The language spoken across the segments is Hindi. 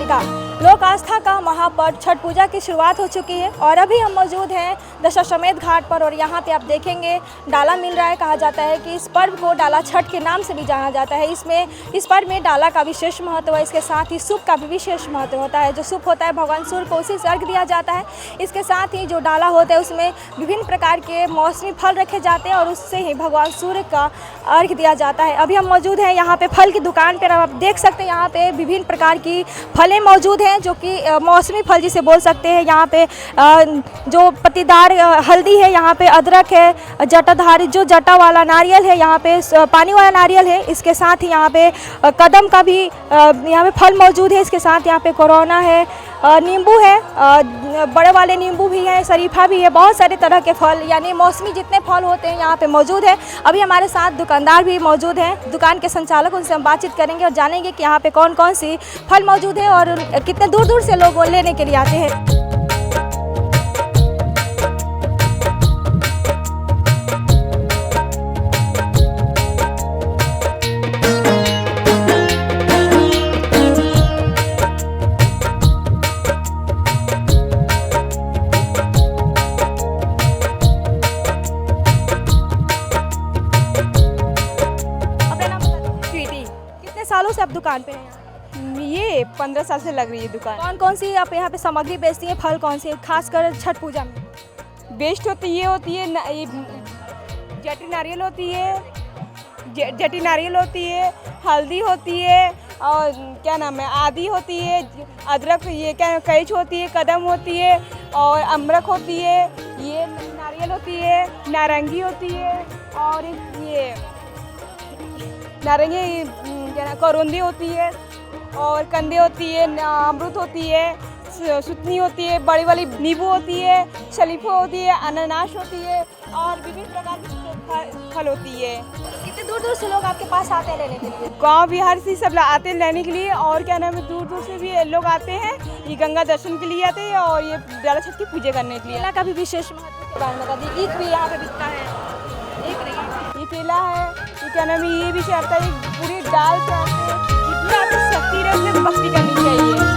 का लोक आस्था का महापर्व छठ पूजा की शुरुआत हो चुकी है और अभी हम मौजूद हैं दशाश्वमेध घाट पर और यहाँ पे आप देखेंगे डाला मिल रहा है। कहा जाता है कि इस पर्व को डाला छठ के नाम से भी जाना जाता है। इस पर्व में डाला का विशेष महत्व है। इसके साथ ही सूप का भी विशेष महत्व होता है। जो सूप होता है भगवान सूर्य को उसी से अर्घ दिया जाता है। इसके साथ ही जो डाला होता है उसमें विभिन्न प्रकार के मौसमी फल रखे जाते हैं और उससे ही भगवान सूर्य का अर्घ दिया जाता है। अभी हम मौजूद हैं यहाँ पे फल की दुकान पर। आप देख सकते हैं यहाँ पे विभिन्न प्रकार की फलें मौजूद हैं जो कि मौसमी फल जिसे बोल सकते हैं। यहाँ पे जो पत्तीदार हल्दी है, यहाँ पे अदरक है, जटाधारी जो जटा वाला नारियल है, यहाँ पे पानी वाला नारियल है। इसके साथ ही यहाँ पे कदम का भी यहाँ पे फल मौजूद है। इसके साथ यहाँ पे कोरोना है, नींबू है, बड़े वाले नींबू भी है, शरीफा भी है। बहुत सारे तरह के फल यानी मौसमी जितने फल होते हैं यहाँ पे मौजूद है। अभी हमारे साथ दुकानदार भी मौजूद हैं, दुकान के संचालक, उनसे हम बातचीत करेंगे और जानेंगे कि यहाँ पे कौन कौन सी फल मौजूद है और कितने दूर दूर से लोग लेने के लिए आते हैं। सालों से आप दुकान पे हैं? ये 15 साल से लग रही है दुकान। कौन कौन सी आप यहाँ पे सामग्री बेचती हैं? फल कौन सी खासकर छठ पूजा में बेस्ट होती है जटी नारियल होती है, जटी नारियल होती है, हल्दी होती है और क्या नाम है आदि होती है, अदरक ये क्या कैच होती है, कदम होती है और अमरक होती है, ये नारियल होती है, नारंगी होती है और ये नारंगी क्या करौंदी होती है और कंदे होती है, अमरूद होती है, सुतनी होती है, बड़ी वाली नींबू होती है, शलीफा होती है, अनानास होती है और विभिन्न प्रकार की फल होती है। कितने दूर दूर से लोग आपके पास आते हैं लेने के लिए? गांव बिहार से सब आते हैं लेने के लिए और क्या नाम है दूर दूर से भी लोग आते हैं। ये गंगा दर्शन के लिए आते हैं और ये डाला छठ की पूजा करने के लिए। केला का भी विशेष महत्व के बारे में बता दीजिए। ईख भी यहाँ पे बिकता है। ये केला है, ये क्या नाम है ये भी चढ़ता है, पूरी दाल चढ़ते हैं। जितनी आपकी शक्ति रहे उतनी भक्ति करनी चाहिए।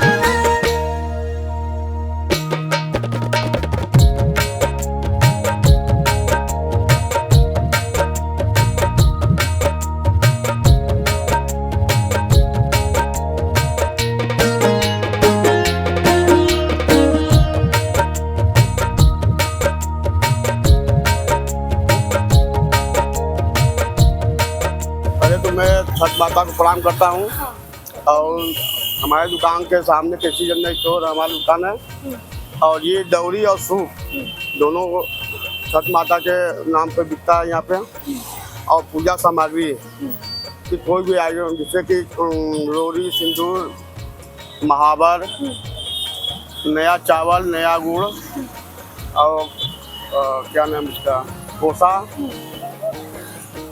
छठ माता को प्रणाम करता हूँ और हमारे दुकान के सामने कृषि जनरल स्टोर हमारी दुकान है और ये दौरी और सूप दोनों छठ माता के नाम पे बिकता है यहाँ पे। और पूजा सामग्री कि कोई भी आइटम जैसे कि रोरी, सिंदूर, महावर, नया चावल, नया गुड़ और क्या नाम इसका कोसा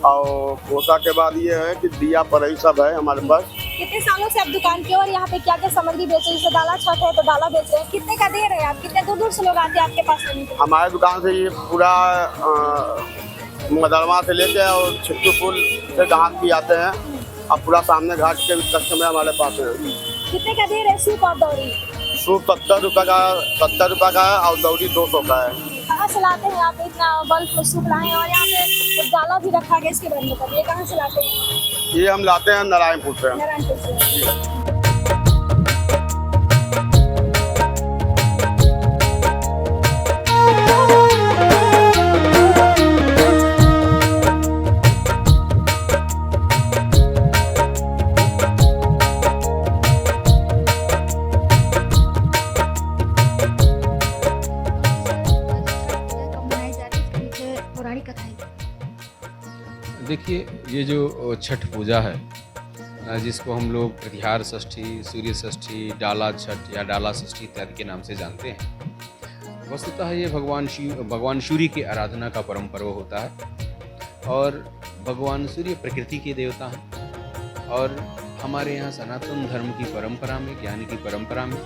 और कोसा के बाद ये है कि दिया पड़ई सब है हमारे पास। कितने सालों से आप दुकान पे और यहाँ पे क्या क्या सामग्री बेच रहे हैं? जैसे डाला छठ है तो डाला बेच रहे हैं, कितने का दे रहे हैं आप? कितने दूर दूर से लोग आते हैं आपके पास लेने के लिए? हमारे दुकान से ये पूरा मदरवा से लेके और छिट्टू पुल से घाट भी आते हैं और पूरा सामने घाट के कस्टमर हमारे पास है। कितने का दे रहे हैं सूप और दौरी? सूप 70 रुपये का है और दौरी 200 का है। कहाँ से लाते हैं आप इतना बल्क सूप लाए और यहाँ पे डाला भी रखा गया, इसके बारे में बताइए कहाँ से लाते हैं? ये हम लाते हैं नारायणपुर से। नारायणपुर से। देखिए, ये जो छठ पूजा है जिसको हम लोग प्रतिहार षष्ठी, सूर्य षष्ठी, डाला छठ या डाला षष्ठी इत्यादि के नाम से जानते हैं, वस्तुतः ये भगवान सूर्य की आराधना का परम पर्व होता है। और भगवान सूर्य प्रकृति के देवता हैं और हमारे यहाँ सनातन धर्म की परंपरा में, ज्ञान की परंपरा में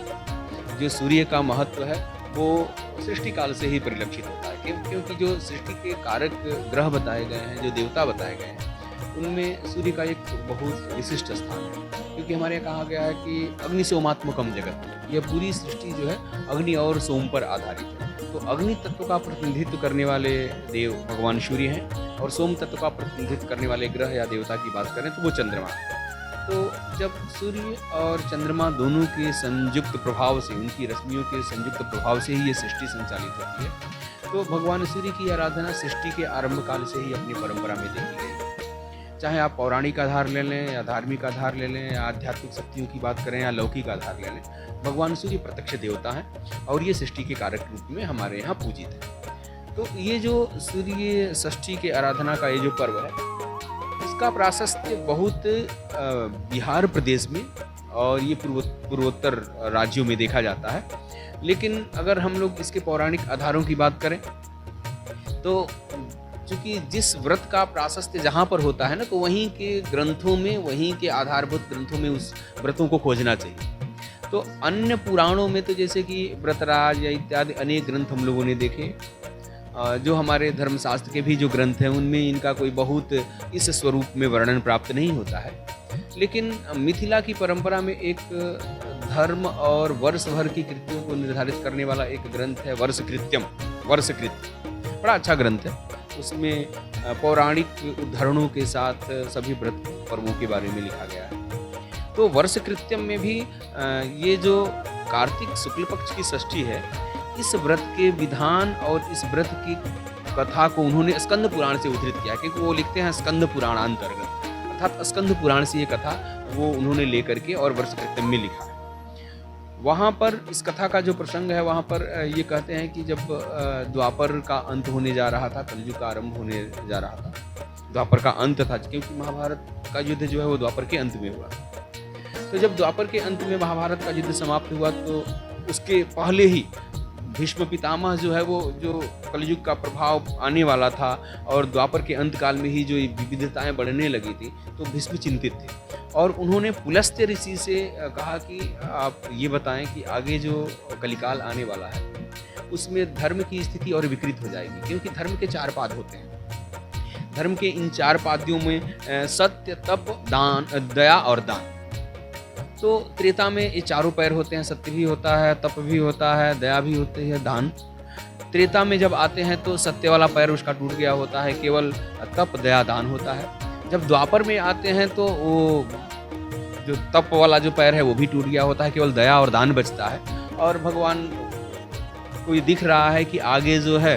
जो सूर्य का महत्व है वो सृष्टि काल से ही परिलक्षित होता है, क्योंकि जो सृष्टि के कारक ग्रह बताए गए हैं, जो देवता बताए गए हैं, उनमें सूर्य का एक बहुत विशिष्ट स्थान है। क्योंकि हमारे यहाँ कहा गया है कि अग्नि सोमात्मकम जगत, यह पूरी सृष्टि जो है अग्नि और सोम पर आधारित है। तो अग्नि तत्व का प्रतिनिधित्व करने वाले देव भगवान सूर्य हैं, और सोम तत्व का प्रतिनिधित्व करने वाले ग्रह या देवता की बात करें तो वो चंद्रमा है। तो जब सूर्य और चंद्रमा दोनों के संयुक्त प्रभाव से, उनकी रश्मियों के संयुक्त प्रभाव से ही ये सृष्टि संचालित होती है। तो भगवान सूर्य की आराधना सृष्टि के आरंभ काल से ही अपनी परंपरा में देखी गई है। चाहे आप पौराणिक आधार ले लें या धार्मिक आधार ले लें या आध्यात्मिक शक्तियों की बात करें या लौकिक आधार ले लें, भगवान सूर्य प्रत्यक्ष देवता हैं और ये सृष्टि के कारक रूप में हमारे यहाँ पूजित है। तो ये जो सूर्य षष्ठी के आराधना का ये जो पर्व है, इसका प्राशस्त्य बहुत बिहार प्रदेश में और ये पूर्वोत्तर राज्यों में देखा जाता है। लेकिन अगर हम लोग इसके पौराणिक आधारों की बात करें तो चूँकि जिस व्रत का प्राशस्त्य जहाँ पर होता है ना, तो वहीं के ग्रंथों में, वहीं के आधारभूत ग्रंथों में उस व्रतों को खोजना चाहिए। तो अन्य पुराणों में तो जैसे कि व्रतराज या इत्यादि अनेक ग्रंथ हम लोगों ने देखे, जो हमारे धर्मशास्त्र के भी जो ग्रंथ हैं उनमें इनका कोई बहुत इस स्वरूप में वर्णन प्राप्त नहीं होता है। लेकिन मिथिला की परंपरा में एक धर्म और वर्ष भर की कृतियों को निर्धारित करने वाला एक ग्रंथ है वर्षकृत्यम। बड़ा अच्छा ग्रंथ है। उसमें पौराणिक उदाहरणों के साथ सभी व्रत पर्वों के बारे में लिखा गया है। तो वर्षकृत्यम में भी ये जो कार्तिक शुक्ल पक्ष की षष्ठी है, इस व्रत के विधान और इस व्रत की कथा को उन्होंने स्कंद पुराण से उद्धृत किया, क्योंकि वो लिखते हैं स्कंद पुराण अंतर्गत, अर्थात स्कंद पुराण से ये कथा वो उन्होंने लेकर के और वर्षकृत्यम में लिखा है। वहाँ पर इस कथा का जो प्रसंग है, वहाँ पर ये कहते हैं कि जब द्वापर का अंत होने जा रहा था, कलयुग का आरंभ होने जा रहा था, द्वापर का अंत था, क्योंकि महाभारत का युद्ध जो है वो द्वापर के अंत में हुआ। तो जब द्वापर के अंत में महाभारत का युद्ध समाप्त हुआ तो उसके पहले ही भीष्म पितामह जो है वो जो कलयुग का प्रभाव आने वाला था और द्वापर के अंत काल में ही जो विविधताएं बढ़ने लगी थी, तो भीष्म चिंतित थे और उन्होंने पुलस्त्य ऋषि से कहा कि आप ये बताएं कि आगे जो कलिकाल आने वाला है उसमें धर्म की स्थिति और विकृत हो जाएगी, क्योंकि धर्म के 4 पाद होते हैं। धर्म के इन 4 पादियों में सत्य, तप, दान, दया और दान। तो त्रेता में ये चारों पैर होते हैं, सत्य भी होता है, तप भी होता है, दया भी होती है, दान। त्रेता में जब आते हैं तो सत्य वाला पैर उसका टूट गया होता है, केवल तप, दया, दान होता है। जब द्वापर में आते हैं तो वो जो तप वाला जो पैर है वो भी टूट गया होता है, केवल दया और दान बचता है। और भगवान को ये दिख रहा है कि आगे जो है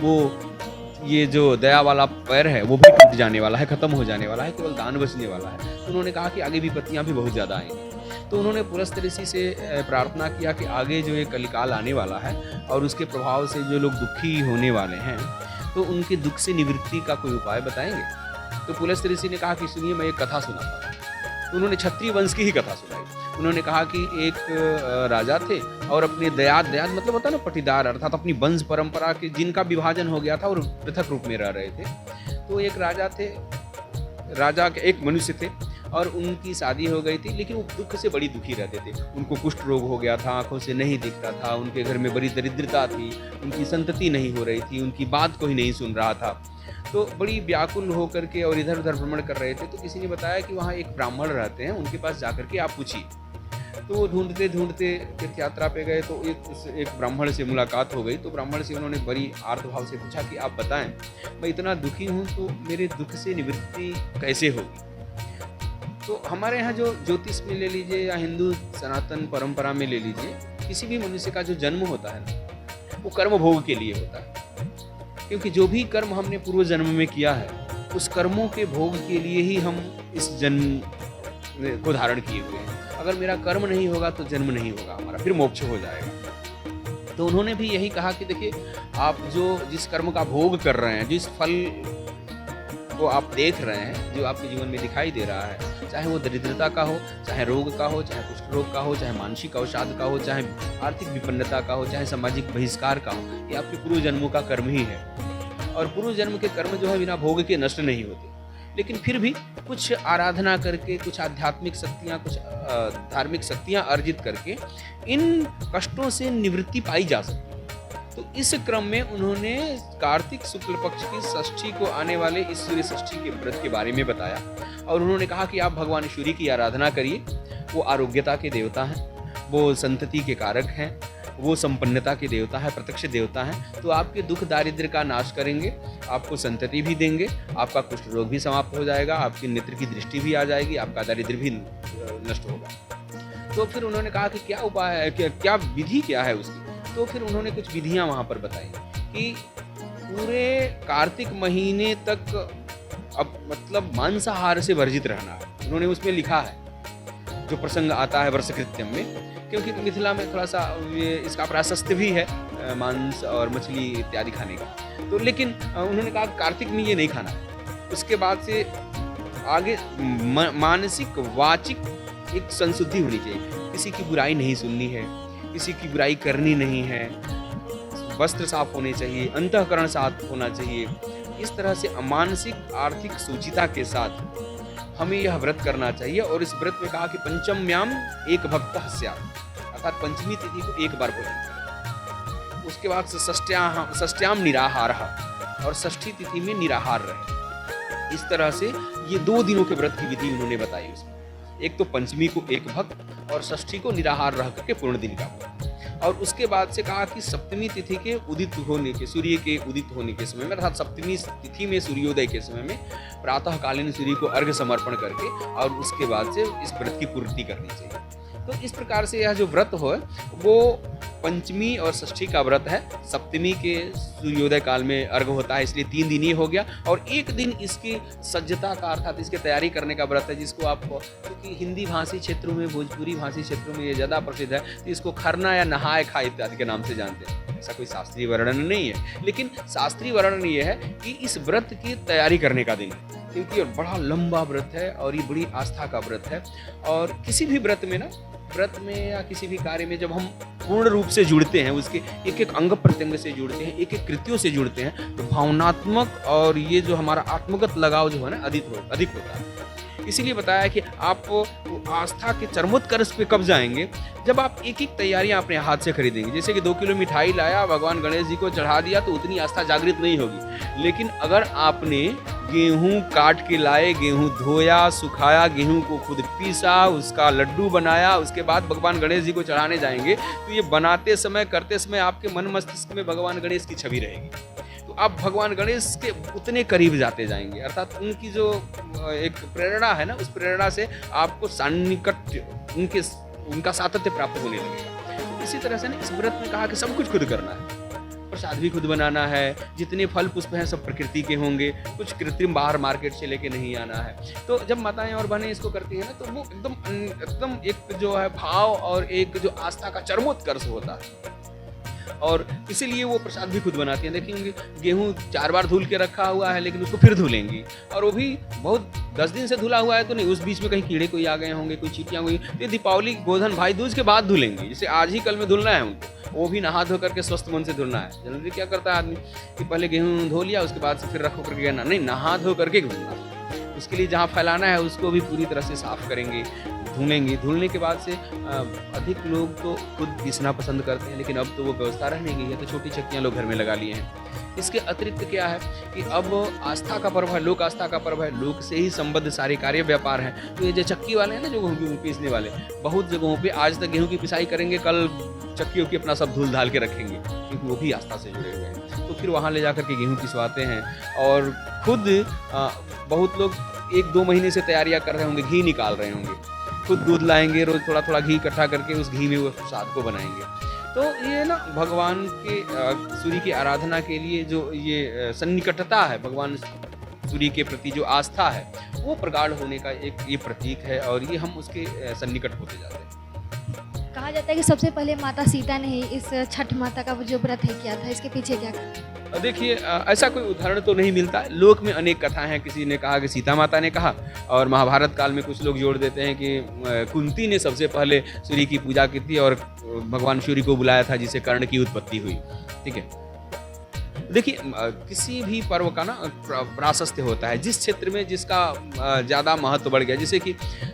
वो ये जो दया वाला पैर है वो भी टूट जाने वाला है, खत्म हो जाने वाला है, केवल दान बचने वाला है। तो उन्होंने कहा कि आगे विपत्तियां भी बहुत ज़्यादा आएंगी। तो उन्होंने पुलस्त्य ऋषि से प्रार्थना किया कि आगे जो ये कलिकाल आने वाला है और उसके प्रभाव से जो लोग दुखी होने वाले हैं, तो उनके दुख से निवृत्ति का कोई उपाय बताएंगे। तो पुलस्त्य ऋषि ने कहा कि सुनिए, मैं एक कथा सुनाता हूँ। तो उन्होंने क्षत्रिय वंश की ही कथा सुनाई। उन्होंने कहा कि एक राजा थे और अपने दया मतलब होता है ना पटीदार, अर्थात अपनी वंश परंपरा के जिनका विभाजन हो गया था और पृथक रूप में रह रहे थे। तो एक राजा थे, राजा के एक मनुष्य थे और उनकी शादी हो गई थी, लेकिन वो दुख से बड़ी दुखी रहते थे। उनको कुष्ठ रोग हो गया था, आंखों से नहीं दिखता था, उनके घर में बड़ी दरिद्रता थी, उनकी संतति नहीं हो रही थी, उनकी बात कोई नहीं सुन रहा था। तो बड़ी व्याकुल होकर के और इधर उधर भ्रमण कर रहे थे। तो किसी ने बताया कि वहाँ एक ब्राह्मण रहते हैं, उनके पास जाकर के आप पूछिए। तो वो ढूंढते ढूंढते तीर्थ यात्रा पे गए तो एक ब्राह्मण से मुलाकात हो गई। तो ब्राह्मण से उन्होंने बड़ी आर्तभाव से पूछा कि आप बताएं, मैं इतना दुखी हूँ तो मेरे दुख से निवृत्ति कैसे होगी। तो हमारे यहाँ जो ज्योतिष में ले लीजिए या हिंदू सनातन परंपरा में ले लीजिए, किसी भी मनुष्य का जो जन्म होता है ना, वो कर्म भोग के लिए होता है। क्योंकि जो भी कर्म हमने पूर्व जन्म में किया है, उस कर्मों के भोग के लिए ही हम इस जन्म को धारण किए हुए हैं। अगर मेरा कर्म नहीं होगा तो जन्म नहीं होगा हमारा, फिर मोक्ष हो जाएगा। तो उन्होंने भी यही कहा कि देखिए, आप जो जिस कर्म का भोग कर रहे हैं, जिस फल को आप देख रहे हैं, जो आपके जीवन में दिखाई दे रहा है, चाहे वो दरिद्रता का हो, चाहे रोग का हो, चाहे कुष्ठ रोग का हो, चाहे मानसिक अवसाद का हो, चाहे आर्थिक विपन्नता का हो, चाहे सामाजिक बहिष्कार का हो, ये आपके पूर्व जन्मों का कर्म ही है। और पूर्व जन्म के कर्म जो है बिना भोग के नष्ट नहीं होते। लेकिन फिर भी कुछ आराधना करके, कुछ आध्यात्मिक शक्तियाँ, कुछ धार्मिक शक्तियाँ अर्जित करके इन कष्टों से निवृत्ति पाई जा सकती है। तो इस क्रम में उन्होंने कार्तिक शुक्ल पक्ष की षष्ठी को आने वाले इस सूर्य षष्ठी के व्रत के बारे में बताया और उन्होंने कहा कि आप भगवान सूर्य की आराधना करिए, वो आरोग्यता के देवता हैं, वो संतति के कारक हैं, वो संपन्नता के देवता है, प्रत्यक्ष देवता हैं। तो आपके दुख दारिद्र्य का नाश करेंगे, आपको संतति भी देंगे, आपका कुष्ठ रोग भी समाप्त हो जाएगा, आपकी नेत्र की दृष्टि भी आ जाएगी, आपका दारिद्र्य भी नष्ट होगा। तो फिर उन्होंने कहा कि क्या उपाय है, क्या विधि क्या है उसकी। तो फिर उन्होंने कुछ विधियां वहाँ पर बताई कि पूरे कार्तिक महीने तक अब मतलब मांसाहार से वर्जित रहना है। उन्होंने उसमें लिखा है जो प्रसंग आता है वर्षकृत्यम में, क्योंकि मिथिला में थोड़ा सा इसका प्राशस्त्य भी है मांस और मछली इत्यादि खाने का। तो लेकिन उन्होंने कहा कार्तिक में ये नहीं खाना है। उसके बाद से आगे मानसिक वाचिक एक संशुद्धि होनी चाहिए, किसी की बुराई नहीं सुननी है, किसी की बुराई करनी नहीं है, वस्त्र साफ होने चाहिए, अंतःकरण साफ होना चाहिए। इस तरह से मानसिक आर्थिक सूचिता के साथ हमें यह व्रत करना चाहिए। और इस व्रत में कहा कि पंचम्याम एक भक्तः स्यात्, अर्थात पंचमी तिथि को एक बार भोजन, उसके बाद षष्ट्याम निराहारः, और षष्ठी तिथि में निराहार रहे। इस तरह से ये 2 दिनों के व्रत की विधि उन्होंने बताई उसमें। एक तो पंचमी को एक भक्त और षष्ठी को निराहार रह करके पूर्ण दिन का। और उसके बाद से कहा कि सप्तमी तिथि के उदित होने के, सूर्य के उदित होने के समय में, अर्थात सप्तमी तिथि में सूर्योदय के समय में प्रातःकालीन सूर्य को अर्घ्य समर्पण करके और उसके बाद से इस व्रत की पूर्ति करनी चाहिए। तो इस प्रकार से यह जो व्रत हो वो पंचमी और षष्ठी का व्रत है। सप्तमी के सूर्योदय काल में अर्घ होता है, इसलिए 3 दिन ही हो गया। और एक दिन इसकी सज्जता का अर्थात इसकी तैयारी करने का व्रत है, जिसको आप, क्योंकि हिंदी भाषी क्षेत्रों में, भोजपुरी भाषी क्षेत्रों में ये ज़्यादा प्रसिद्ध है, तो इसको खरना या नहाए खाए इत्यादि के नाम से जानते हैं। ऐसा कोई शास्त्रीय वर्णन नहीं है, लेकिन शास्त्रीय वर्णन ये है कि इस व्रत की तैयारी करने का दिन है, क्योंकि बड़ा लंबा व्रत है और ये बड़ी आस्था का व्रत है। और किसी भी व्रत में या किसी भी कार्य में जब हम पूर्ण रूप से जुड़ते हैं, उसके एक एक अंग प्रत्यंग से जुड़ते हैं, एक एक कृत्यों से जुड़ते हैं, तो भावनात्मक और ये जो हमारा आत्मगत लगाव जो है ना अधिक होता है। इसीलिए बताया कि आप आस्था के चरमोत्कर्ष पे कब जाएंगे, जब आप एक एक तैयारियां अपने हाथ से खरीदेंगे। जैसे कि 2 किलो मिठाई लाया, भगवान गणेश जी को चढ़ा दिया, तो उतनी आस्था जागृत नहीं होगी। लेकिन अगर आपने गेहूं काट के लाए, गेहूं धोया, सुखाया, गेहूं को खुद पीसा, उसका लड्डू बनाया, उसके बाद भगवान गणेश जी को चढ़ाने जाएंगे, तो ये बनाते समय, करते समय आपके मन मस्तिष्क में भगवान गणेश की छवि रहेगी। तो आप भगवान गणेश के उतने करीब जाते जाएंगे, अर्थात उनकी जो एक प्रेरणा है ना, उस प्रेरणा से आपको सान्निकट्य, उनका सातत्य प्राप्त होने लगेगा। इसी तरह से ना इस व्रत में कहा कि सब कुछ खुद करना है, प्रसाद भी खुद बनाना है, जितने फल पुष्प हैं सब प्रकृति के होंगे, कुछ कृत्रिम बाहर मार्केट से लेके नहीं आना है। तो जब माताएं और बहनें इसको करती हैं ना, तो वो एकदम एक जो है भाव और एक जो आस्था का चरमोत्कर्ष होता है। और इसीलिए वो प्रसाद भी खुद बनाती हैं। देखेंगे गेहूं 4 बार धुल के रखा हुआ है, लेकिन उसको फिर धुलेंगी, और वो भी बहुत 10 दिन से धुला हुआ है तो नहीं, उस बीच में कहीं कीड़े कोई आ गए होंगे, कोई चींटियां हुई, तो दीपावली, गोधन, भाई दूज के बाद धुलेंगी। जैसे आज ही कल में धुलना है उनको, वो भी नहा धो करके स्वस्थ मन से धुलना है। जनरली क्या करता है आदमी कि पहले गेहूं धो लिया, उसके बाद से फिर रखो करके गहना, नहीं, नहा धो करके धुलना। उसके लिए जहाँ फैलाना है उसको भी पूरी तरह से साफ करेंगे, धुलेंगे। धुलने के बाद से अधिक लोग तो खुद पीसना पसंद करते हैं, लेकिन अब तो वो व्यवस्था रहने गई है, तो छोटी चक्कियाँ लोग घर में लगा लिए हैं। इसके अतिरिक्त क्या है कि अब आस्था का पर्व है, लोक आस्था का पर्व है, लोक से ही संबद्ध सारे कार्य व्यापार हैं। तो ये जो चक्की वाले हैं ना, जो गेहूँ पीसने वाले, बहुत जगहों पे आज तक गेहूँ की पिसाई करेंगे, कल चक्कियों की अपना सब धुल धाल के रखेंगे, क्योंकि वो भी आस्था से जुड़े हुए हैं। तो फिर वहाँ ले जाकर के गेहूँ पिसवाते हैं, और खुद बहुत लोग 1-2 महीने से तैयारियाँ कर रहे होंगे, घी निकाल रहे होंगे, खुद दूध लाएंगे, रोज थोड़ा थोड़ा घी इकट्ठा करके उस घी में वो प्रसाद को बनाएंगे। तो ये ना भगवान के सूर्य की आराधना के लिए जो ये सन्निकटता है, भगवान सूर्य के प्रति जो आस्था है, वो प्रगाढ़ होने का एक ये प्रतीक है, और ये हम उसके सन्निकट होते जाते हैं। कहा जाता है कि सबसे पहले माता सीता ने ही इस छठ माता का जो व्रत है किया था, इसके पीछे क्या था? देखिए, ऐसा कोई उदाहरण तो नहीं मिलता। लोक में अनेक कथाएं हैं। किसी ने कहा कि सीता माता ने कहा, और महाभारत काल में कुछ लोग जोड़ देते हैं कि कुंती ने सबसे पहले सूर्य की पूजा की थी और भगवान सूर्य को बुलाया था, जिससे कर्ण की उत्पत्ति हुई। ठीक है, देखिए किसी भी पर्व का ना प्राशस्त्य होता है, जिस क्षेत्र में जिसका ज़्यादा महत्व बढ़ गया। जैसे कि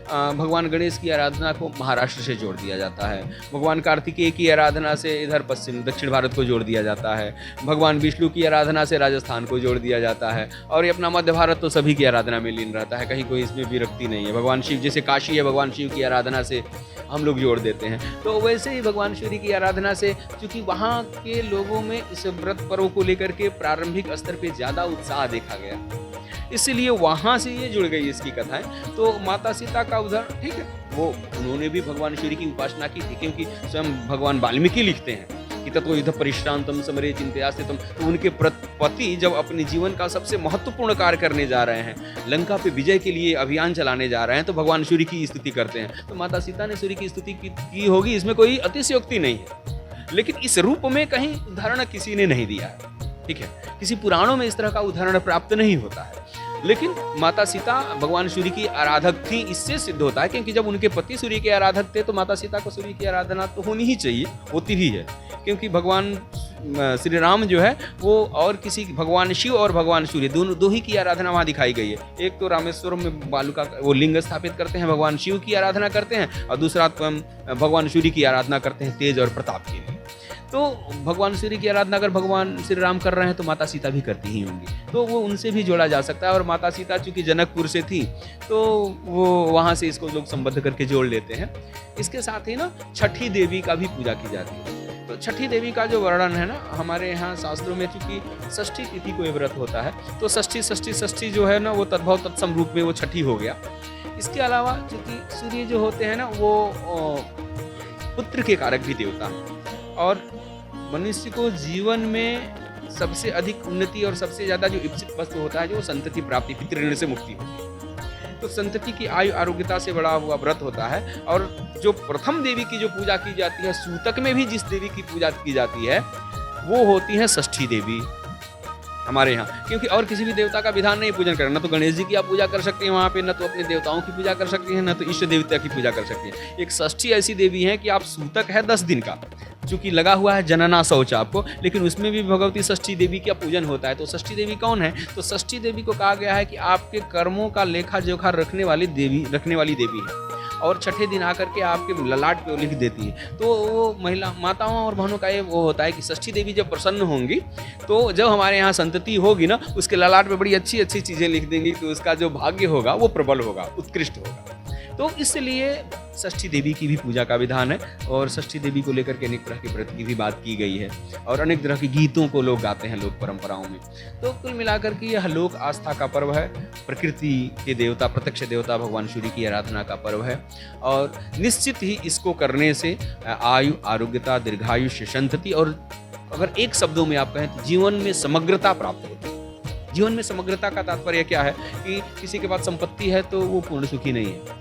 भगवान गणेश की आराधना को महाराष्ट्र से जोड़ दिया जाता है, भगवान कार्तिकेय की आराधना से इधर दक्षिण भारत को जोड़ दिया जाता है, भगवान विष्णु की आराधना से राजस्थान को जोड़ दिया जाता है, और ये अपना मध्य भारत तो सभी की आराधना में लीन रहता है, कहीं कोई इसमें विरक्ति नहीं है। भगवान शिव, जैसे काशी है, भगवान शिव की आराधना से हम लोग जोड़ देते हैं, तो वैसे ही भगवान सूर्य की आराधना से, क्योंकि वहाँ के लोगों में इस व्रत पर्व को लेकर के प्रारंभिक स्तर पे ज़्यादा उत्साह देखा गया, इसीलिए वहाँ से ये जुड़ गई इसकी कथाएं। तो माता सीता का उदाहरण, ठीक है, वो उन्होंने भी भगवान सूर्य की उपासना की थी, क्योंकि स्वयं भगवान वाल्मीकि लिखते हैं कि ततो युद्ध परिश्रांतम समरे चिंतयास्थितम। तो उनके पति जब अपने जीवन का सबसे महत्वपूर्ण कार्य करने जा रहे हैं, लंका पे विजय के लिए अभियान चलाने जा रहे हैं, तो भगवान सूर्य की स्तुति करते हैं। तो माता सीता ने सूर्य की स्तुति की होगी, इसमें कोई अतिशयोक्ति नहीं है, लेकिन इस रूप में कहीं उदाहरण किसी ने नहीं दिया है, ठीक है, किसी पुराणों में इस तरह का उदाहरण प्राप्त नहीं होता है। लेकिन माता सीता भगवान सूर्य की आराधक थी, इससे सिद्ध होता है, क्योंकि जब उनके पति सूर्य के आराधक थे तो माता सीता को सूर्य की आराधना तो होनी ही चाहिए, होती ही है, क्योंकि भगवान श्री राम जो है वो और किसी, भगवान शिव और भगवान सूर्य दो ही की आराधना वहाँ दिखाई गई है। एक तो रामेश्वरम में बालुका वो लिंग स्थापित करते हैं, भगवान शिव की आराधना करते हैं, और दूसरा भगवान सूर्य की आराधना करते हैं तेज और प्रताप के लिए। तो भगवान सूर्य की आराधना अगर भगवान श्री राम कर रहे हैं तो माता सीता भी करती ही होंगी, तो वो उनसे भी जोड़ा जा सकता है। और माता सीता चूंकि जनकपुर से थी तो वो वहाँ से इसको लोग संबद्ध करके जोड़ लेते हैं। इसके साथ ही ना छठी देवी का भी पूजा की जाती है। तो छठी देवी का जो वर्णन है ना हमारे यहाँ शास्त्रों में, चूंकि षष्ठी तिथि को ये व्रत होता है, तो षष्ठी जो है ना वो तद्भव तत्सम रूप में वो छठी हो गया। इसके अलावा चूंकि सूर्य जो होते हैं ना वो पुत्र के कारक भी देवता हैं, और मनुष्य को जीवन में सबसे अधिक उन्नति और सबसे ज्यादा जो इच्छित वस्तु होता है जो संतति प्राप्ति, पितृऋण से मुक्ति होती है। तो संतति की आयु आरोग्यता से बड़ा हुआ व्रत होता है। और जो प्रथम देवी की जो पूजा की जाती है, सूतक में भी जिस देवी की पूजा की जाती है वो होती है षष्ठी देवी हमारे यहाँ, क्योंकि और किसी भी देवता का विधान नहीं पूजन करना। तो गणेश जी की आप पूजा कर सकते हैं वहाँ पे, न तो अपने देवताओं की पूजा कर सकती हैं, न तो इष्ट देवता की पूजा कर सकती हैं। एक षष्ठी ऐसी देवी है कि आप सूतक है 10 दिन का, चूंकि लगा हुआ है जनना शौच आपको, लेकिन उसमें भी भगवती षष्ठी देवी का पूजन होता है। तो षष्ठी देवी कौन है? तो षष्ठी देवी को कहा गया है कि आपके कर्मों का लेखा जोखा रखने वाली देवी है, और छठे दिन आकर के आपके ललाट पे लिख देती है। तो वो महिला माताओं और बहनों का ये वो होता है कि षष्ठी देवी जब प्रसन्न होंगी तो जब हमारे यहाँ संतति होगी ना, उसके ललाट पे बड़ी अच्छी अच्छी चीज़ें लिख देंगी, तो उसका जो भाग्य होगा वो प्रबल होगा, उत्कृष्ट होगा। तो इसलिए षष्ठी देवी की भी पूजा का विधान है, और षष्ठी देवी को लेकर के अनेक तरह के व्रत की भी बात की गई है, और अनेक तरह के गीतों को लोग गाते हैं लोक परंपराओं में। तो कुल मिलाकर के यह लोक आस्था का पर्व है, प्रकृति के देवता, प्रत्यक्ष देवता भगवान सूर्य की आराधना का पर्व है। और निश्चित ही इसको करने से आयु आरोग्यता दीर्घायुष्य संतति, और अगर एक शब्दों में आप कहें तो जीवन में समग्रता प्राप्त होती है। जीवन में समग्रता का तात्पर्य क्या है कि किसी के पास संपत्ति है तो वो पूर्ण सुखी नहीं है,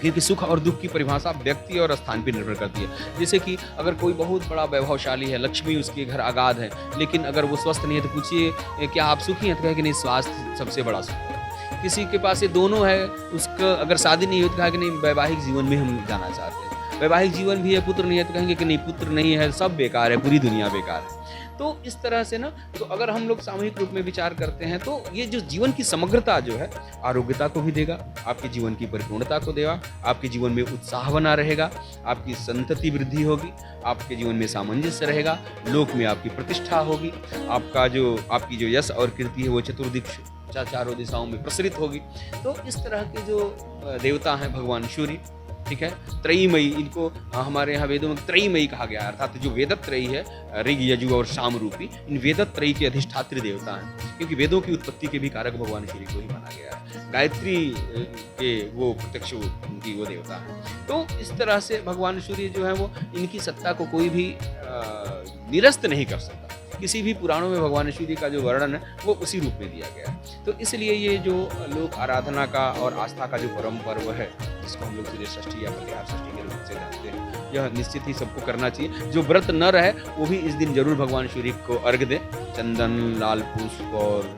क्योंकि सुख और दुख की परिभाषा व्यक्ति और स्थान पर निर्भर करती है। जैसे कि अगर कोई बहुत बड़ा वैभवशाली है, लक्ष्मी उसके घर आगाध है, लेकिन अगर वो स्वस्थ नहीं है तो पूछिए क्या आप सुखी हैं, तो कहे कि नहीं, स्वास्थ्य सबसे बड़ा सुख है। किसी के पास ये दोनों है, उसका अगर शादी नहीं हो तो कहा कि नहीं, वैवाहिक जीवन में हम जाना चाहते हैं। वैवाहिक जीवन भी है, पुत्र नहीं है तो कहेंगे कि नहीं, पुत्र नहीं है, सब बेकार है, पूरी दुनिया बेकार है। तो इस तरह से ना, तो अगर हम लोग सामूहिक रूप में विचार करते हैं तो ये जो जीवन की समग्रता जो है, आरोग्यता को भी देगा, आपके जीवन की परिपूर्णता को देगा, आपके जीवन में उत्साह बना रहेगा, आपकी संतति वृद्धि होगी, आपके जीवन में सामंजस्य रहेगा, लोक में आपकी प्रतिष्ठा होगी, आपकी जो यश और कीर्ति है वो चतुर्दिक्ष चारों दिशाओं में प्रसरित होगी। तो इस तरह के जो देवता हैं भगवान सूर्य, ठीक है, त्रयीमयी, इनको हमारे यहाँ वेदों में त्रयीमयी कहा गया है, अर्थात जो वेदत्रयी है, ऋग यजु और साम रूपी, इन वेदत्रयी के अधिष्ठात्री देवता हैं, क्योंकि वेदों की उत्पत्ति के भी कारक भगवान सूर्य को ही माना गया है। गायत्री के वो प्रत्यक्ष उनकी वो देवता है। तो इस तरह से भगवान सूर्य जो है वो, इनकी सत्ता को कोई भी निरस्त नहीं कर सकता। किसी भी पुराणों में भगवान सूर्य का जो वर्णन है वो उसी रूप में दिया गया है। तो इसलिए ये जो लोक आराधना का और आस्था का जो परम पर्व है, जिसको हम लोग सूर्य षष्ठी या प्रतिहार षष्ठी के रूप से जानते हैं, यह निश्चित ही सबको करना चाहिए। जो व्रत न रहे वो भी इस दिन जरूर भगवान सूर्य को अर्घ दे, चंदन, लाल पुष्प और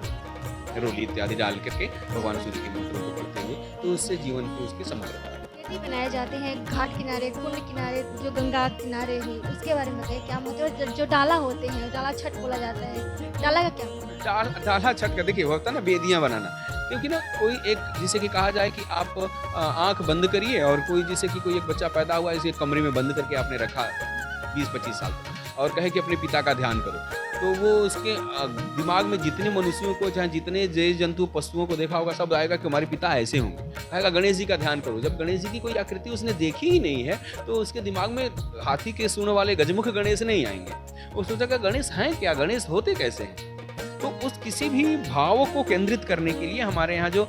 रोली इत्यादि डाल करके भगवान सूर्य के मंत्रों को पढ़ते हुए, तो उससे जीवन की उसकी समग्रता मूर्ति बनाए जाते हैं घाट किनारे, कुंड किनारे, जो गंगा किनारे है, उसके बारे में बताइए क्या महत्व है? जो डाला होते हैं, डाला छठ बोला जाता है, डाला का क्या महत्व है? डाला छठ का देखिए होता है ना बेदियाँ बनाना, क्योंकि ना कोई एक जिसे कि कहा जाए कि आप आंख बंद करिए और कोई जैसे कि कोई एक बच्चा पैदा हुआ इसे कमरे में बंद करके आपने रखा 20-25 साल तक और कहे कि अपने पिता का ध्यान करो, तो वो उसके दिमाग में जितने मनुष्यों को चाहे जितने जीव जंतु पशुओं को देखा होगा सब आएगा कि हमारे पिता ऐसे होंगे। कहेगा गणेश जी का ध्यान करो, जब गणेश जी की कोई आकृति उसने देखी ही नहीं है तो उसके दिमाग में हाथी के सूंड वाले गजमुख गणेश नहीं आएंगे। वो सोचेगा गणेश हैं क्या, गणेश होते कैसे हैं। तो उस किसी भी भाव को केंद्रित करने के लिए हमारे यहाँ जो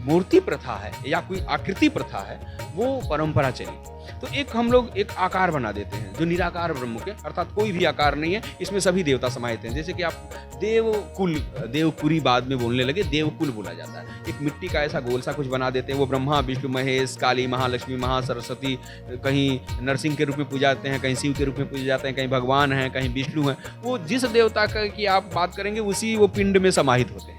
मूर्ति प्रथा है या कोई आकृति प्रथा है वो परंपरा चली। तो एक हम लोग एक आकार बना देते हैं जो निराकार ब्रह्म के, अर्थात कोई भी आकार नहीं है, इसमें सभी देवता समाहित हैं। जैसे कि आप देवकुरी बाद में बोलने लगे, देवकुल बोला जाता है। एक मिट्टी का ऐसा गोल सा कुछ बना देते हैं, वो ब्रह्मा विष्णु महेश काली महालक्ष्मी महासरस्वती, कहीं नरसिंह के रूप में पूजा जाते हैं, कहीं शिव के रूप में पूजे जाते हैं, कहीं भगवान हैं, कहीं विष्णु हैं। वो जिस देवता की आप बात करेंगे उसी वो पिंड में समाहित होते हैं।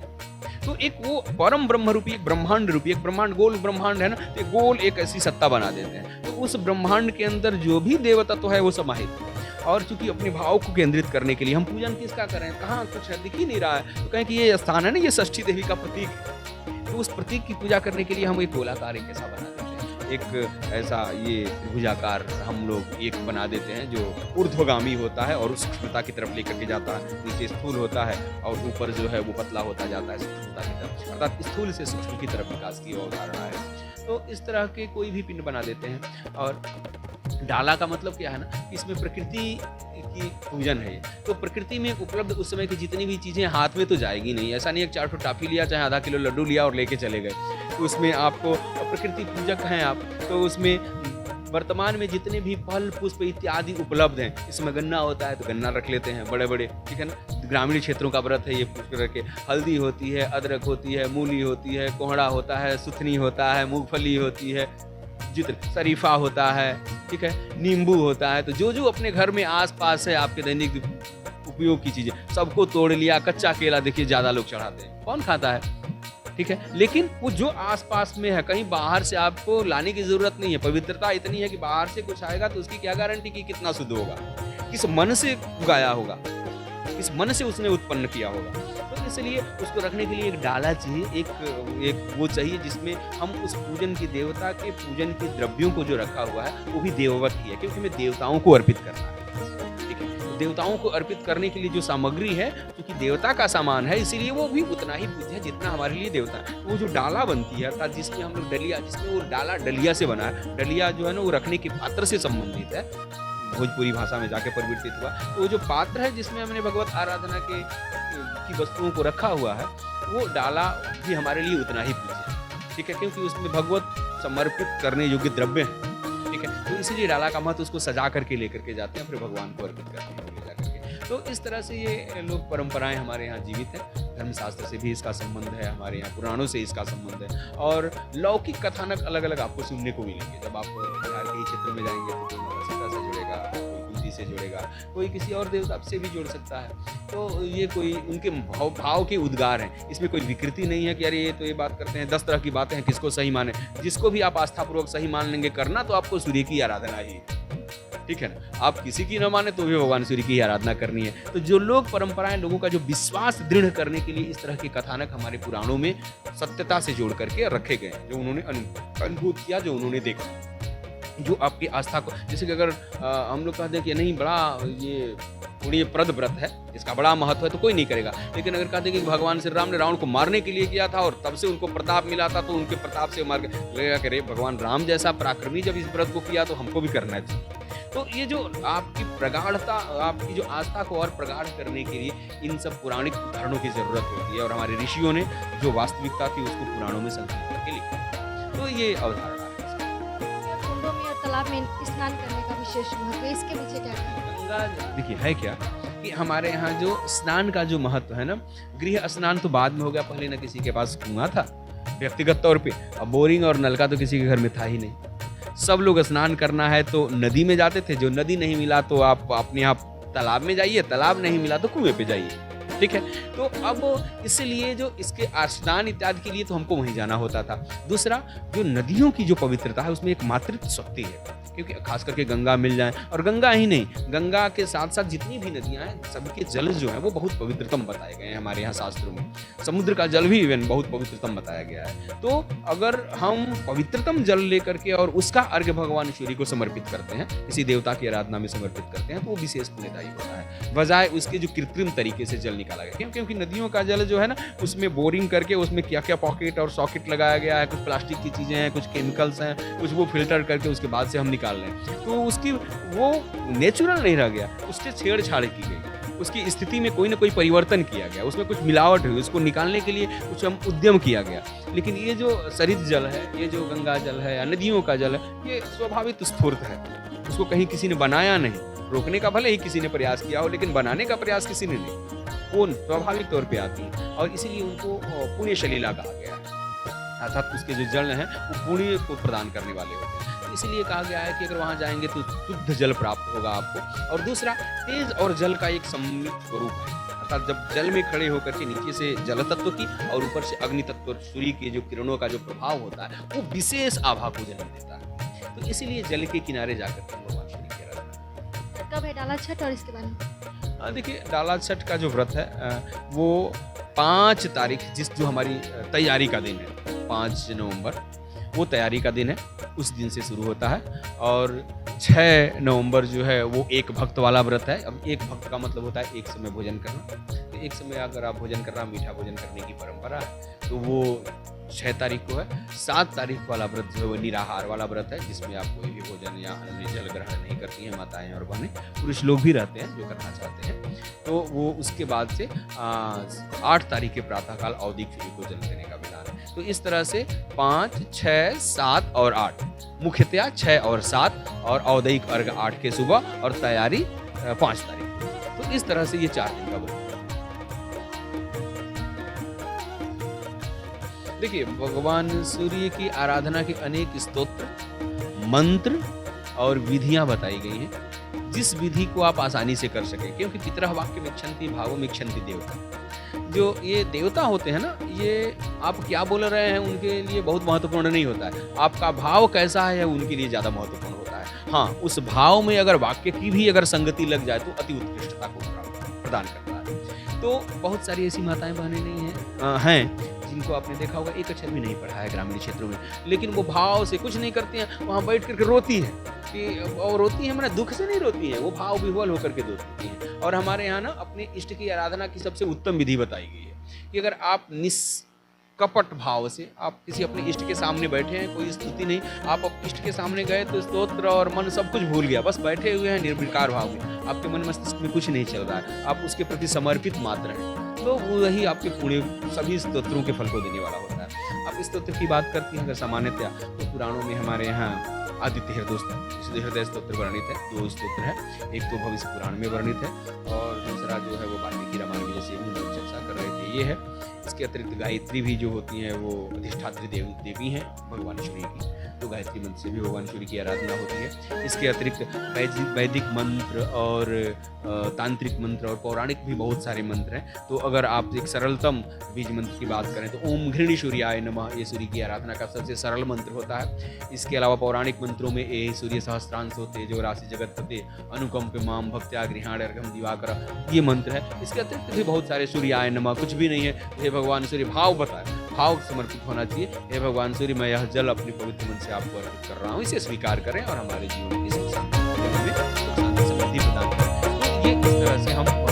तो एक वो परम ब्रह्म रूपी एक ब्रह्मांड रूपी एक ब्रह्मांड गोल ब्रह्मांड है ना, तो गोल एक ऐसी सत्ता बना देते हैं। तो उस ब्रह्मांड के अंदर जो भी देवता तो है वो समाहित है। और चूंकि अपने भाव को केंद्रित करने के लिए हम पूजन किसका करें, कहाँ कुछ है दिख ही नहीं रहा है, तो कहें कि ये स्थान है ना, ये षष्ठी देवी का प्रतीक है। तो उस प्रतीक की पूजा करने के लिए हम एक गोलाकार एक ऐसा बना देते हैं, एक ऐसा ये त्रिभुजाकार हम लोग एक बना देते हैं जो ऊर्ध्वगामी होता है और सूक्ष्मता की तरफ लेकर के जाता है। नीचे स्थूल होता है और ऊपर जो है वो पतला होता जाता है सूक्ष्मता की तरफ, अर्थात स्थूल से सूक्ष्म की तरफ विकास की अवधारणा है। तो इस तरह के कोई भी पिंड बना देते हैं। और डाला का मतलब क्या है ना, इसमें प्रकृति की पूजन है। तो प्रकृति में उपलब्ध उस समय की जितनी भी चीज़ें हाथ में तो जाएगी नहीं, ऐसा नहीं है 4 टाफी लिया चाहे आधा किलो लड्डू लिया और लेके चले गए, तो उसमें आपको प्रकृति पूजक हैं आप, तो उसमें वर्तमान में जितने भी फल पुष्प इत्यादि उपलब्ध हैं, इसमें गन्ना होता है तो गन्ना रख लेते हैं बड़े बड़े, ठीक है ना। ग्रामीण क्षेत्रों का व्रत है ये पुष्प रख के, हल्दी होती है, अदरक होती है, मूली होती है, कोहड़ा होता है, सुथनी होता है, मूंगफली होती है, जितने शरीफा होता है, ठीक है, नींबू होता है। तो जो जो अपने घर में आस पास है आपके दैनिक उपयोग की चीज़ें सबको तोड़ लिया। कच्चा केला देखिए ज़्यादा लोग चढ़ाते हैं, कौन खाता है, ठीक है। लेकिन वो जो आसपास में है, कहीं बाहर से आपको लाने की जरूरत नहीं है। पवित्रता इतनी है कि बाहर से कुछ आएगा तो उसकी क्या गारंटी कि कितना शुद्ध होगा, किस मन से उगाया होगा, किस मन से उसने उत्पन्न किया होगा। तो इसलिए उसको रखने के लिए एक डाला चाहिए, एक वो चाहिए जिसमें हम उस पूजन की देवता के पूजन के द्रव्यों को जो रखा हुआ है वो भी देववत ही है, क्योंकि हमें देवताओं को अर्पित करना है, ठीक है। तो देवताओं को अर्पित करने के लिए जो सामग्री है, क्योंकि देवता का सामान है, इसीलिए वो भी उतना ही पूज्य है जितना हमारे लिए देवता है। वो जो डाला बनती है, अर्थात जिसमें हम लोग डलिया, जिसमें वो डाला डलिया से बना है, डलिया जो है ना वो रखने के पात्र से संबंधित है, भोजपुरी भाषा में जाके परिवर्तित हुआ। तो वो जो पात्र है जिसमें हमने भगवत आराधना की वस्तुओं को रखा हुआ है, वो डाला भी हमारे लिए उतना ही पूज्य है, ठीक है, क्योंकि उसमें भगवत समर्पित करने योग्य द्रव्य है, ठीक है। तो इसीलिए डाला का महत्व उसको सजा करके लेकर के जाते हैं, फिर भगवान को अर्पित करते हैं ले जाकर के। तो इस तरह से ये लोग परंपराएं हमारे यहाँ जीवित हैं। धर्मशास्त्र से भी इसका संबंध है, हमारे यहाँ पुराणों से इसका संबंध है। और लौकिक कथानक अलग अलग आपको सुनने को मिलेंगे। जब आप बिहार के क्षेत्र में जाएंगे तो कोई सीता से जुड़ेगा, कोई तुलसी से जुड़ेगा, कोई किसी और देवता से भी जुड़ सकता है। तो ये कोई उनके भाव के उद्गार हैं, इसमें कोई विकृति नहीं है कि अरे ये तो ये बात करते हैं। 10 तरह की बातें हैं, किसको सही माने, जिसको भी आप आस्थापूर्वक सही मान लेंगे करना, तो आपको सूर्य की आराधना ही, ठीक है ना। आप किसी की न माने तो भी भगवान सूर्य की आराधना करनी है। तो जो लोग परंपराएं, लोगों का जो विश्वास दृढ़ करने के लिए इस तरह के कथानक हमारे पुराणों में सत्यता से जोड़ करके रखे गए, जो उन्होंने अनुभूत किया, जो उन्होंने देखा, जो आपकी आस्था को, जैसे कि अगर हम लोग कहते हैं कि नहीं बड़ा ये पुण्यप्रद व्रत है, इसका बड़ा महत्व है, तो कोई नहीं करेगा। लेकिन अगर कहते हैं कि भगवान श्री राम ने रावण को मारने के लिए किया था और तब से उनको प्रताप मिला था, तो उनके प्रताप से मार लगेगा कि रे भगवान राम जैसा पराक्रमी जब इस व्रत को किया तो हमको भी करना चाहिए। तो ये जो आपकी प्रगाढ़ता, आपकी जो आस्था को और प्रगाढ़ करने के लिए इन सब पौराणिक उदाहरणों की जरूरत होती है। और हमारे ऋषियों ने जो वास्तविकता थी उसको पुराणों में संकलित करके लिखा। तो ये अवधारणा है। कुंडों में और तालाब में स्नान करने का विशेष महत्व है, इसके पीछे क्या है? गंगा देखिए है क्या कि हमारे यहाँ जो स्नान का जो महत्व है ना, गृह स्नान तो बाद में हो गया, पहले ना किसी के पास कुआं था व्यक्तिगत तौर पे, अब बोरिंग और नलका तो किसी के घर में था ही नहीं। सब लोग स्नान करना है तो नदी में जाते थे, जो नदी नहीं मिला तो आप अपने आप तालाब में जाइए, तालाब नहीं मिला तो कुएं पे जाइए। ठीक है। तो अब इसलिए जो इसके स्नान इत्यादि के लिए तो हमको वहीं जाना होता था। दूसरा, जो नदियों की जो पवित्रता है उसमें एक मातृत्व शक्ति है, क्योंकि खास करके गंगा मिल जाए, और गंगा ही नहीं, गंगा के साथ साथ जितनी भी नदियां हैं सबके जल जो है वो बहुत पवित्रतम बताए गए हैं हमारे यहाँ शास्त्रों में। समुद्र का जल भी इवन बहुत पवित्रतम बताया गया है। तो अगर हम पवित्रतम जल लेकर के और उसका अर्घ्य भगवान सूर्य को समर्पित करते हैं, किसी देवता की आराधना में समर्पित करते हैं, तो वो विशेष पुण्यदायी होता है, बजाय उसके जो कृत्रिम तरीके से जल निकाला गया। क्योंकि नदियों का जल जो है ना, उसमें बोरिंग करके उसमें क्या क्या पॉकेट और सॉकेट लगाया गया है, कुछ प्लास्टिक की चीज़ें हैं, कुछ केमिकल्स हैं, कुछ वो फिल्टर करके उसके बाद से हम निकाल रहे हैं, तो उसकी वो नेचुरल नहीं रह गया, उससे छेड़छाड़ की गई, उसकी स्थिति में कोई ना कोई परिवर्तन किया गया, उसमें कुछ मिलावट हुई, उसको निकालने के लिए कुछ हम उद्यम किया गया। लेकिन ये जो सरित जल है, ये जो गंगा जल है या नदियों का जल है, ये स्वाभाविक स्फूर्त है, उसको कहीं किसी ने बनाया नहीं। रोकने का भले ही किसी ने प्रयास किया हो, लेकिन बनाने का प्रयास किसी ने नहीं, वो स्वाभाविक तौर पे आती है, और इसीलिए उनको पुण्य सलीला कहा गया है, अर्थात उसके जो जल हैं वो पुण्य को प्रदान करने वाले होते हैं। तो इसीलिए कहा गया है कि अगर वहाँ जाएंगे तो शुद्ध जल प्राप्त होगा आपको। और दूसरा, तेज और जल का एक सम्मिलित स्वरूप है, अर्थात जब जल में खड़े होकर के नीचे से जल तत्व की और ऊपर से अग्नि तत्व सूर्य के जो किरणों का जो प्रभाव होता है वो विशेष आभा को जन्म देता है। तो इसीलिए जल के किनारे जाकर के भगवान सूर्य की आराधना। कब है डाला छठ और इसके बारे में? देखिए, डाला छठ का जो व्रत है वो 5 तारीख, जो हमारी तैयारी का दिन है, 5 नवंबर, वो तैयारी का दिन है, उस दिन से शुरू होता है। और 6 नवंबर जो है वो एक भक्त वाला व्रत है। अब एक भक्त का मतलब होता है एक समय भोजन करना, तो एक समय अगर आप भोजन कर रहा, मीठा भोजन करने की परंपरा है, तो वो 6 तारीख को है। 7 तारीख वाला व्रत जो है वो निराहार वाला व्रत है, जिसमें आप कोई भी भोजन या अन्य जल ग्रहण नहीं करती हैं माताएं और बहनें, पुरुष लोग भी रहते हैं जो करना चाहते हैं। तो वो उसके बाद से 8 तारीख के प्रातःकाल औदिक सूर्य को जल देने का विधान है। तो इस तरह से 5, 6, 7 और 8, मुख्यतया 6 और 7, और औदयिक अर्घ 8 के सुबह, और तैयारी 5 तारीख। तो इस तरह से ये 4 दिन का व्रत। देखिए, भगवान सूर्य की आराधना के अनेक स्तोत्र, मंत्र और विधियां बताई गई हैं, जिस विधि को आप आसानी से कर सकें, क्योंकि पितरः वाक्यम इच्छन्ति भावम इच्छन्ति देवता। जो ये देवता होते हैं ना, ये आप क्या बोल रहे हैं उनके लिए बहुत महत्वपूर्ण नहीं होता है, आपका भाव कैसा है उनके लिए ज़्यादा महत्वपूर्ण होता है। हाँ, उस भाव में अगर वाक्य की भी अगर संगति लग जाए तो अति उत्कृष्टता को प्रदान करता है। तो बहुत सारी ऐसी माताएं बहनें नहीं हैं जिनको आपने देखा होगा एक अक्षर भी नहीं पढ़ा है ग्रामीण क्षेत्रों में, लेकिन वो भाव से कुछ नहीं करती हैं, वहाँ बैठ करके रोती हैं कि, और रोती हैं, मतलब दुख से नहीं रोती हैं, वो भाव विह्वल होकर के रोती हैं। और हमारे यहाँ ना अपने इष्ट की आराधना की सबसे उत्तम विधि बताई गई है कि अगर आप निष्कपट भाव से आप किसी अपने इष्ट के सामने बैठे हैं, कोई स्तुति नहीं, आप इष्ट के सामने गए तो स्तोत्र और मन सब कुछ भूल गया, बस बैठे हुए हैं निर्विकार भाव में, आपके मन मस्तिष्क में कुछ नहीं चल रहा है, आप उसके प्रति समर्पित मात्र हैं, तो वही आपके पुण्य सभी स्तोत्रों के फल को देने वाला होता है। आप स्तोत्र की बात करती हैं अगर सामान्यतया, तो पुराणों में हमारे यहाँ आदित्य हृदय स्तोत्र वर्णित है, 2 स्तोत्र है, एक तो भविष्य पुराण में वर्णित है और दूसरा जो है वो वाल्मीकि रामायण में, जैसे हम लोग चर्चा कर रहे थे, ये है। इसके अतिरिक्त गायत्री भी जो होती हैं वो अधिष्ठात्री देवी हैं भगवान सूर्य की, तो गायत्री मंत्र से भी भगवान सूर्य की आराधना होती है। इसके अतिरिक्त वैदिक मंत्र और तांत्रिक मंत्र और पौराणिक भी बहुत सारे मंत्र हैं। तो अगर आप एक सरलतम बीज मंत्र की बात करें तो ओम घृणी सूर्याय नमः, ये सूर्य की आराधना का सबसे सरल मंत्र होता है। इसके अलावा पौराणिक मंत्रों में ए सूर्य सहस्त्रांश होते जो राशि जगतपते अनुकंप माम भक्त्या गृहाण अर्घम दिवाकर, ये मंत्र है। इसके अतिरिक्त भी बहुत सारे सूर्याय नमः, कुछ भी नहीं है, हे भगवान सूर्य भाव बताए, भाव समर्पित होना चाहिए। हे भगवान सूर्य, मैं यह जल अपने पवित्र मन से आपको अर्पित कर रहा हूँ, इसे स्वीकार करें और हमारे जीवन की सुख शांति समृद्धि प्रदान करें। तो ये इस तरह से हम भगवान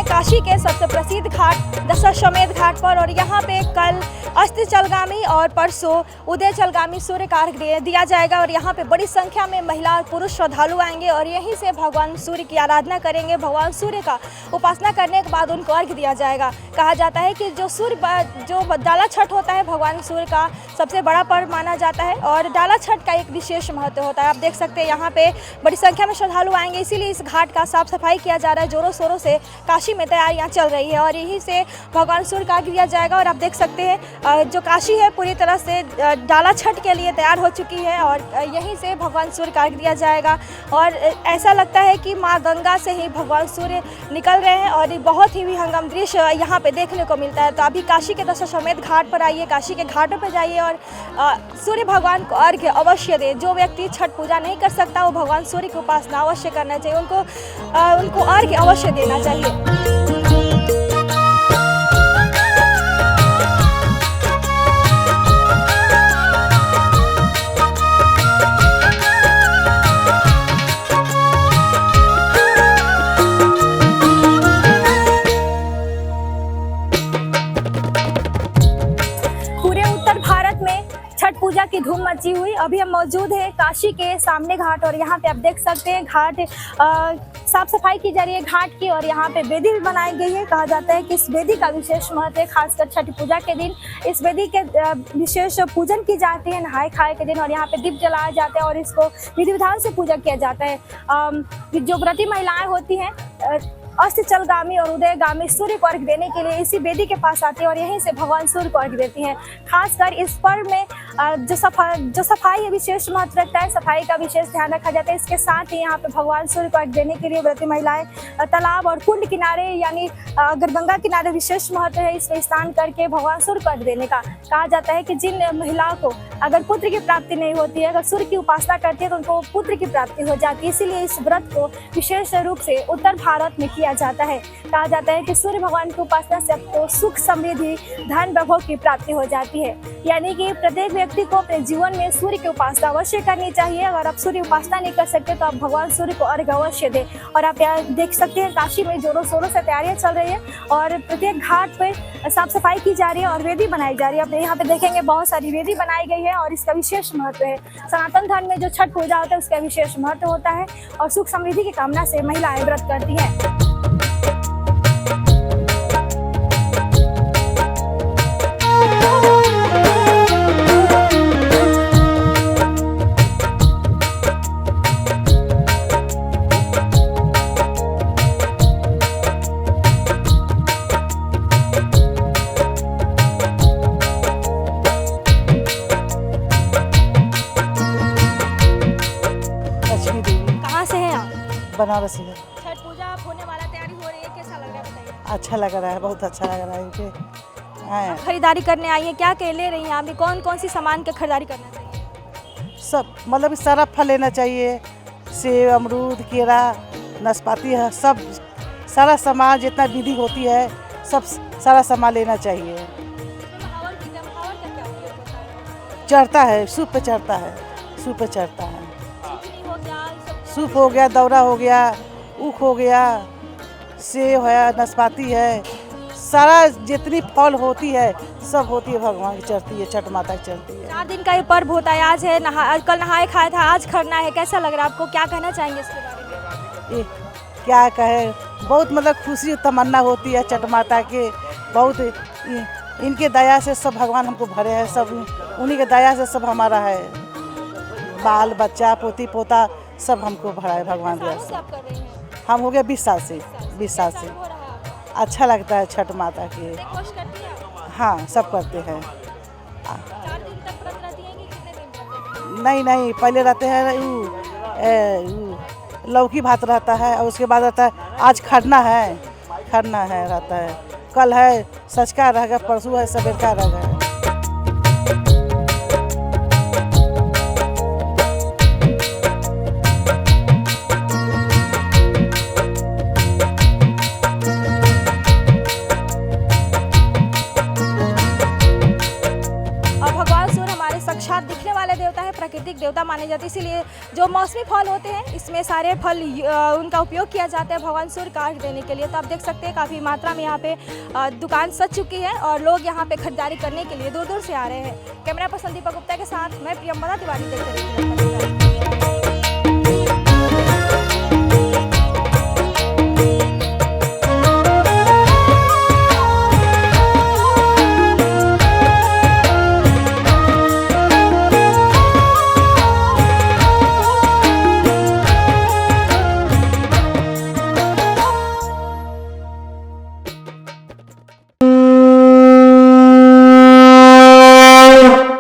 काशी के सबसे प्रसिद्ध घाट दशाश्वमेध घाट पर, और यहाँ पे कल अस्ताचलगामी और परसों उदयचलगामी सूर्य का अर्घ्य दिया जाएगा और यहाँ पे बड़ी संख्या में महिला और पुरुष श्रद्धालु आएंगे और यहीं से भगवान सूर्य की आराधना करेंगे। भगवान सूर्य का उपासना करने के बाद उनको अर्घ्य दिया जाएगा। कहा जाता है कि जो डाला छठ होता है भगवान सूर्य का सबसे बड़ा पर्व माना जाता है और डाला छठ का एक विशेष महत्व होता है। आप देख सकते हैं यहाँ पे बड़ी संख्या में श्रद्धालु आएंगे, इसीलिए इस घाट का साफ सफाई किया जा रहा है। जोरों शोरों से काशी में तैयारियाँ चल रही है और यहीं से भगवान सूर्य का अर्घ्य दिया जाएगा। और आप देख सकते हैं जो काशी है पूरी तरह से डाला छठ के लिए तैयार हो चुकी है और यहीं से भगवान सूर्य का अर्घ्य दिया जाएगा। और ऐसा लगता है कि माँ गंगा से ही भगवान सूर्य निकल रहे हैं और बहुत ही विहंगम दृश्य यहाँ पे देखने को मिलता है। तो अभी काशी के दशाश्वमेध घाट पर आइए, काशी के घाटों पर जाइए और सूर्य भगवान को अर्घ्य अवश्य दे। जो व्यक्ति छठ पूजा नहीं कर सकता वो भगवान सूर्य की उपासना अवश्य करना चाहिए, उनको अर्घ्य अवश्य देना चाहिए। छठ पूजा की धूम मची हुई। अभी हम मौजूद हैं काशी के सामने घाट और यहाँ पे आप देख सकते हैं घाट साफ सफाई की जा रही है घाट की और यहाँ पे वेदी भी बनाई गई है। कहा जाता है कि इस वेदी का विशेष महत्व है, खासकर छठ पूजा के दिन इस वेदी के विशेष पूजन की जाती है नहाए खाए के दिन और यहाँ पे दीप जलाए जाते हैं और इसको विधि विधान से पूजा किया जाता है। जो व्रती महिलाएं होती हैं अस्ताचलगामी और उदयगामी सूर्य को अर्घ्य देने के लिए इसी वेदी के पास आती है और यहीं से भगवान सूर्य को अर्घ्य देती हैं। खासकर इस पर्व में जो सफाई है विशेष महत्व रखता है, सफाई का विशेष ध्यान रखा जाता है। इसके साथ ही यहाँ पे भगवान सूर्य को अर्घ्य देने के लिए व्रती महिलाएं तालाब और कुंड किनारे यानी अगर गंगा किनारे विशेष महत्व है इसमें स्नान करके भगवान सूर्य को अर्घ्य देने का। कहा जाता है कि जिन महिलाओं को अगर पुत्र की प्राप्ति नहीं होती है, अगर सूर्य की उपासना करती है तो उनको पुत्र की प्राप्ति हो जाती है। इसीलिए इस व्रत को विशेष रूप से उत्तर भारत में किया जाता है। कहा जाता है कि सूर्य भगवान की उपासना से आपको सुख समृद्धि धन वैभव की प्राप्ति हो जाती है। यानी कि प्रत्येक व्यक्ति को अपने जीवन में सूर्य की उपासना अवश्य करनी चाहिए। अगर आप सूर्य उपासना नहीं कर सकते तो आप भगवान सूर्य को अर्घ्य अवश्य दें। और आप यहाँ देख सकते हैं काशी में जोरों शोरों से तैयारियां चल रही है और प्रत्येक घाट पर साफ सफाई की जा रही है और वेदी बनाई जा रही है। आप यहाँ पे देखेंगे बहुत सारी वेदी बनाई गई है और इसका विशेष महत्व है। सनातन धर्म में जो छठ पूजा होता है उसका विशेष महत्व होता है और सुख समृद्धि की कामना से महिलाएं व्रत करती हैं। बनारस में छठ पूजा होने वाला तैयारी हो रही है, कैसा लग रहा है बताइए। अच्छा लग रहा है, बहुत अच्छा लग रहा है। इनके खरीदारी करने आई है, क्या क्या ले रही हैं अभी, कौन कौन सी सामान की खरीदारी करना चाहिए? सब मतलब सारा फल लेना चाहिए, सेब अमरूद केला नाशपाती है, सब सारा सामान जितना विधि होती है सब सारा सामान लेना चाहिए। चढ़ता है सूप पे चढ़ता है, सूप पे चढ़ता है। सूप हो गया, दौरा हो गया, ऊख हो गया, सेब है, नाशपाती है, सारा जितनी फल होती है सब होती है भगवान की चढ़ती है, छठ माता की चढ़ती है। 4 दिन का ये पर्व होता है, आज है कल नहाए खाया था, आज खरना है, कैसा लग रहा है आपको, क्या कहना चाहेंगे इसके बारे में? क्या कहे, बहुत मतलब खुशी तमन्ना होती है छठ माता के, बहुत इनके दया से सब भगवान हमको भरे हैं, सब उन्हीं के दया से सब हमारा है, बाल बच्चा पोती पोता सब हमको भरा है भगवान दया से। हम हो गए 20 साल से, 20 साल से। अच्छा लगता है छठ माता के। हाँ सब करते हैं। 4 दिन तक व्रत रहती हैं कि कितने दिन रहते हैं? नहीं पहले रहते हैं लौकी भात रहता है और उसके बाद रहता है आज खरना है रहता है, कल है सचका रहेगा, परसों है सवेर का रहेगा। दिखने वाले देवता है, प्राकृतिक देवता माने नहीं जाती, इसीलिए जो मौसमी फल होते हैं इसमें सारे फल उनका उपयोग किया जाता है भगवान सूर्य को अर्घ देने के लिए। तो आप देख सकते हैं काफ़ी मात्रा में यहाँ पे दुकान सज चुकी है और लोग यहाँ पे खरीदारी करने के लिए दूर दूर से आ रहे हैं। कैमरा पर्सन दीपक गुप्ता के साथ मैं प्रियंवदा तिवारी देखते रहिए।